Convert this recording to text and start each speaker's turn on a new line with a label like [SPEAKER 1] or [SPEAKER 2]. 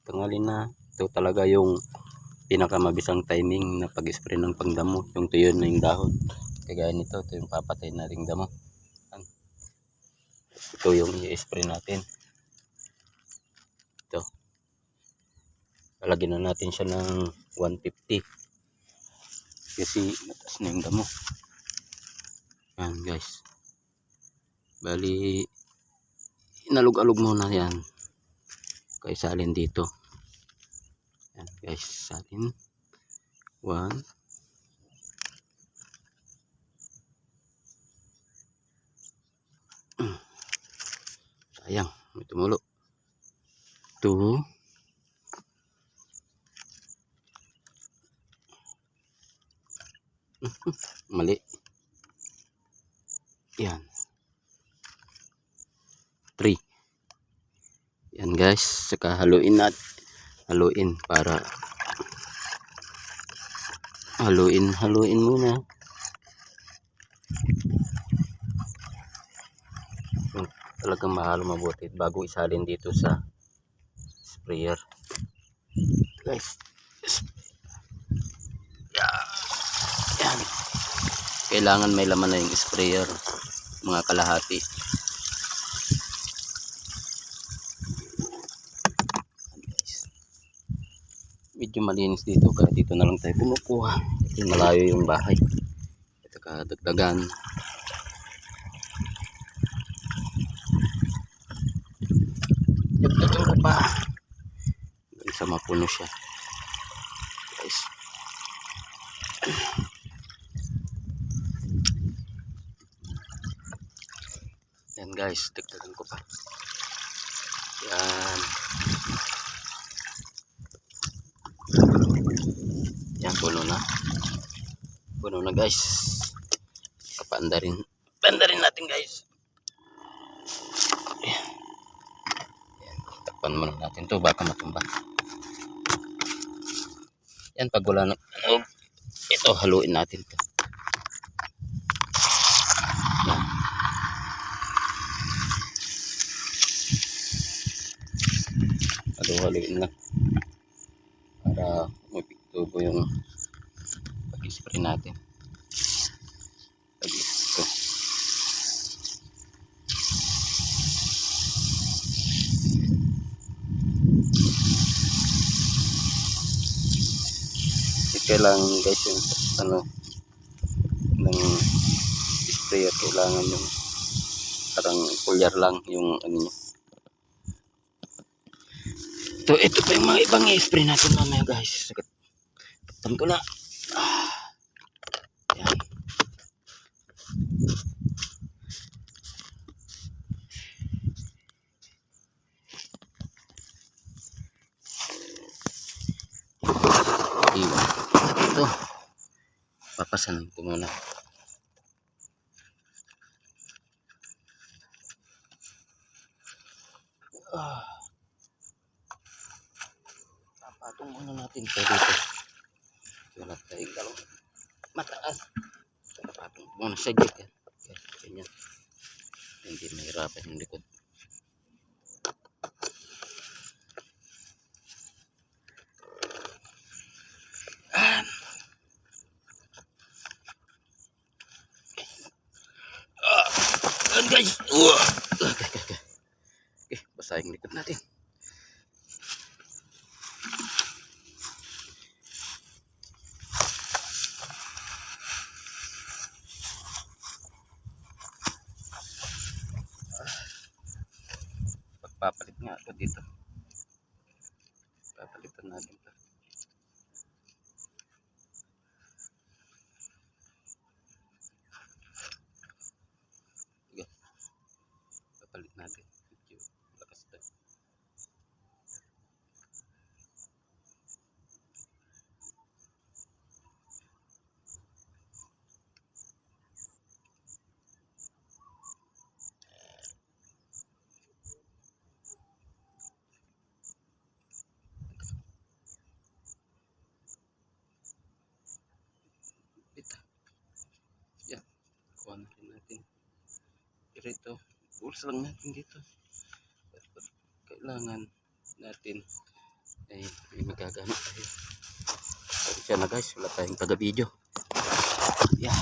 [SPEAKER 1] tanghali na. Ito talaga yung pinakamabisang timing na pag-spray ng pangdamo, yung tuyo na yung dahon. Kagaya nito, ito yung papatay nating damo. Ito yung i-spray natin. Ito. Lalagyan na natin siya ng 150. Kasi mataas na yung damo. Yan guys. Bali, inalog-alog muna yan. Kaya salin dito. Yan guys, salin. 1. Sayang, may tumulo. 2. Mali. Yan. 3. Yan guys, saka haluin natin. Haluin para haluin muna. Talagang mahalo mabuti bago isalin dito sa sprayer. Guys. Yan. Kailangan may laman na yung sprayer, mga kalahati. Medyo malinis dito kaya dito na lang tayo kumukuha. Ito malayo yung bahay. Ito kadagdagan. Dagdagan ko pa. Isa mapuno siya. Guys. Yan guys, dagdagan ko pa. Yan. Yan, puno na. Puno na guys. Kapandarin. Pandarin natin guys. Yan. Yan. Takpan muna natin to baka matumba. Yan, pag wala na. Ito, haluin natin to. Yan. Haluin lang. Para mapiktubo yung pag-spray natin. Ito. Kailangan guys yung ng sprayer, kailangan yung parang pulyar lang yung ano niya. Ito pa yung mga ibang i-spray natin mamaya guys. Takpan ko na. Yan. Ito. Papasan ko muna. Papatong muna natin ito dito. Wala tayong galong mataas. Papatong muna sa git. Ganyan. Hindi mahirapan yung likod. Guys. Okay, basa yung likod natin. Pagpapalit nga ako dito. Papalitan natin ito. Papalit natin. Lakas ito. Yan. Kuha na rin natin. Pero ito, pulse lang natin dito. Kailangan natin ay may magagano tayo. Siya na guys, wala tayong taga-video. Yeah.